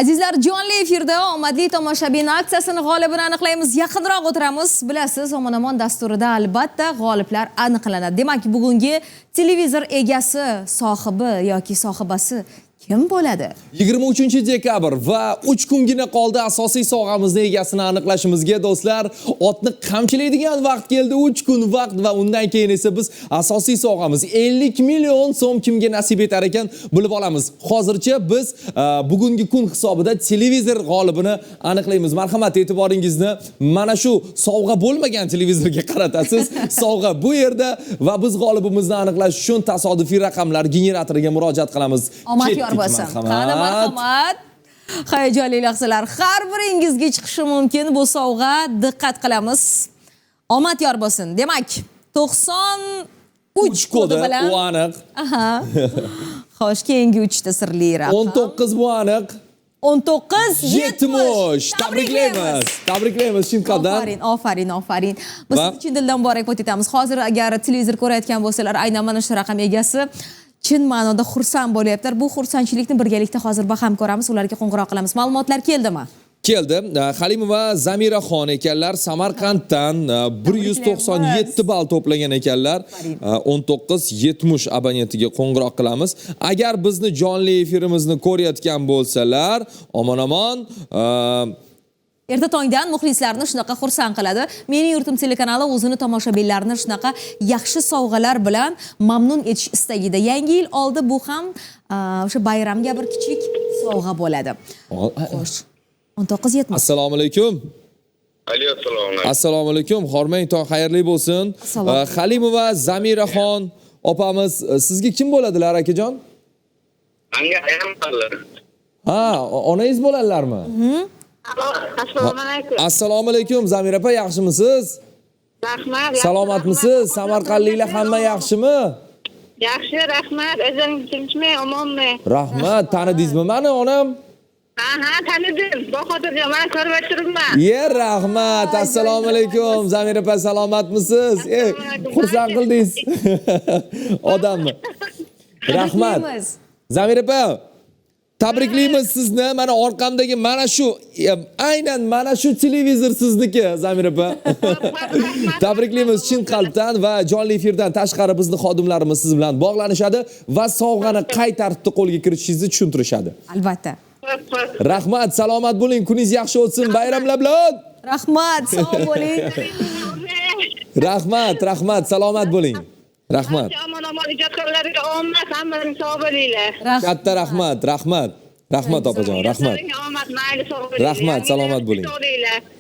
Azizlar, jonli efirda omadli tomoshabin aksiyasini g'olibini aniqlaymiz. Yaqinroq o'tiramiz. Bilasiz, Omon dasturida albatta g'oliblar aniqlanadi. Demak, bugungi televizor egasi, sohibi yoki sohibasi kim bo'ladi? 23-dekabr va 3 kungina qoldi asosiy sovg'amizni egasini aniqlashimizga do'stlar. Otni qamchilaydigan vaqt keldi, 3 kun vaqt va undan keyin esa biz asosiy sovg'amiz 50 million so'm kimga nasib etar ekan bilib olamiz. Hozircha biz bugungi kun hisobida televizor g'olibini aniqlaymiz. Marhamat, e'tiboringizni mana shu sovg'a bo'lmagan televizorga qaratasiz. Sovg'a bu yerda va biz g'olibimizni aniqlash uchun tasodifiy raqamlar generatoriga murojaat qilamiz. Omad yor bo'lsin. Qani marhamat. Hayajonli lahzalar har biringizga chiqishi mumkin bu sovg'a. Diqqat qilamiz. Omad yor bo'lsin. Demak, 93 kodi bilan. Bu aniq. Aha. Xo'sh, keyingi 3 ta sirli raqam. 19 bu aniq. 19-70. Tabriklaymiz. Tabriklaymiz Shimqadan. Ofarin. Biz chin dildan muborakbod etamiz. Hozir agar televizor ko'rayotgan bo'lsalar, aynan mana shu raqam egasi chin ma'noda xursand bo'lyaptilar. Bu xursandchilikni birgalikda hozir baham ko'ramiz, ularga qo'ng'iroq qilamiz. Ma'lumotlar keldimi? Keldi. Halimova Zamiraxon ekanlar, Samarqanddan 197 ball to'plagan ekanlar. 19-70 abonentiga qo'ng'iroq qilamiz. Agar bizni jonli efirimizni ko'rayotgan bo'lsalar, omon erta tongdan muxlislarni shunaqa xursand qiladi. Mening yurtim telekanali o'zini tomoshabinlarni shunaqa yaxshi sovg'alar bilan mamnun etish istagida. Yangi yil oldi bu ham o'sha bayramga bir kichik sovg'a bo'ladi. Xo'sh. 19-70. Assalomu alaykum. Assalomu alaykum. Hormang tong xayrli bo'lsin. Halimova Zamiraxon opamiz, sizga kim bo'ladilar, akajon? Menga ayam bo'ladi. Ha, onangiz bo'ladilarmi? Assalomu alaykum. Assalomu alaykum Zamira opa, yaxshimisiz? Rahmat. Salomatmisiz? Samarqandliklar hamma yaxshimi? Yaxshi, rahmat. O'zingiz tinchmi, omonmi? Rahmat, tanidingizmi meni onam? Ha, tanidim. Bahodirjon, men ko'rib turibman. Rahmat. Assalomu alaykum Zamira opa, salomatmisiz? Xursand qildingiz odamni. Rahmat. Zamira opa, tabriklaymiz sizni. Mana orqamdagi mana shu, aynan mana shu televizor sizniki, Zamira opa. Tabriklaymiz chin qalbdan va jonli efirdan tashqari bizni xodimlarimiz siz bilan bog'lanishadi va sovg'ani qay tartibda qo'lga kiritishingizni tushuntirishadi. Albatta. Rahmat, salomat bo'ling, kuningiz yaxshi o'tsin, bayramlar bilan. Rahmat, sog' bo'ling. Rahmat, salomat bo'ling. Rahmat. Omon ijodkorlarga omad, hammaning sog' bo'linglar. Katta rahmat. Rahmat opajon, rahmat. Rahmat, salomat bo'ling.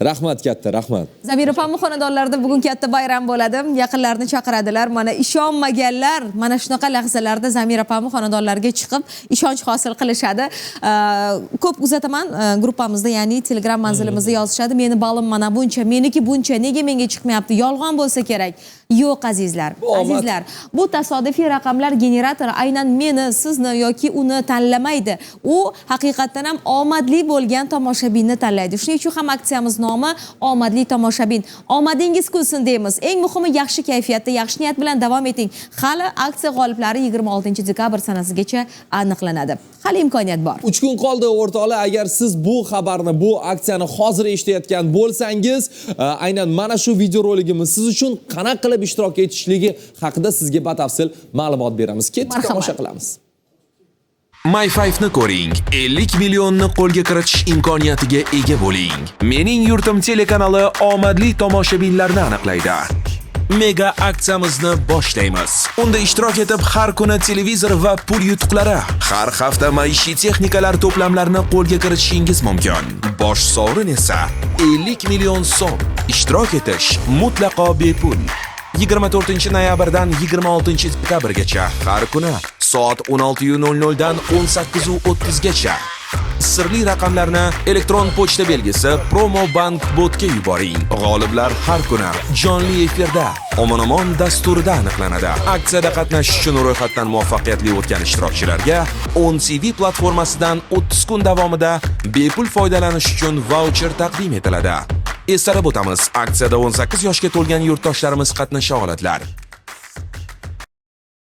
Rahmat katta, rahmat. Zamira opamning xonadonlarida bugun katta bayram bo'ladi. Yaqinlarni chaqiradilar. Mana ishonmaganlar mana shunaqa lahzalarda Zamira opamning xonadonlariga chiqib ishonch hosil qilishadi. Ko'p uzataman gruppamizda, ya'ni Telegram manzilimizda yozishadi. Meni balim mana buncha, meniki buncha, nega menga chiqmayapti? Yolg'on bo'lsa kerak. Yo'q azizlar. Azizlar, bu tasodifiy raqamlar generatori aynan meni, sizni yoki uni tanlamaydi. U haqiqatan ham omadli bo'lgan tomoshabinni tanlaydi. Shuning uchun ham aksiyamiz nomi omadli tomoshabin. Omadingiz kulsin deymiz. Eng muhimi yaxshi kayfiyatda, yaxshi niyat bilan davom eting. Hali aksiya g'oliblari 26-dekabr sanasigacha aniqlanadi. Hali imkoniyat bor. 3 kun qoldi o'rtoqlar. Agar siz bu xabarni, bu aksiyani hozir eshitayotgan bo'lsangiz, aynan mana shu videorolikimiz siz uchun qanaqa qilib ishtirok etishligi haqida sizga batafsil ma'lumot beramiz. Ketdik, tomosha qilamiz. My5 ni ko'ring, 50 millionni qo'lga kiritish imkoniyatiga ega bo'ling. Mening yurtim telekanali omadli tomoshabinlarni aniqlaydi. Mega aksiyamizni boshlaymiz. Unda ishtirok etib har kuni televizor va pul yutuqlari, har hafta maishiy texnikalar to'plamlarini qo'lga kiritishingiz mumkin. Bosh sovrin esa 50 million so'm. Ishtirok etish mutlaqo bepul. 24-noyabrdan 26-dekabrgacha har kuni soat 16:00 dan 18:30 gacha. Sirli raqamlarni elektron pochta belgisi Promobank botga yuboring. G'oliblar har kuni jonli efirda Omon dasturida aniqlanadi. Aksiyada qatnashish uchun ro'yxatdan muvaffaqiyatli o'tgan ishtirokchilarga 10CV platformasidan 30 kun davomida bepul foydalanish uchun voucher taqdim etiladi. Eslatib o'tamiz, aksiyada 18 yoshga to'lgan yurtdoshlarimiz qatnasha oladilar.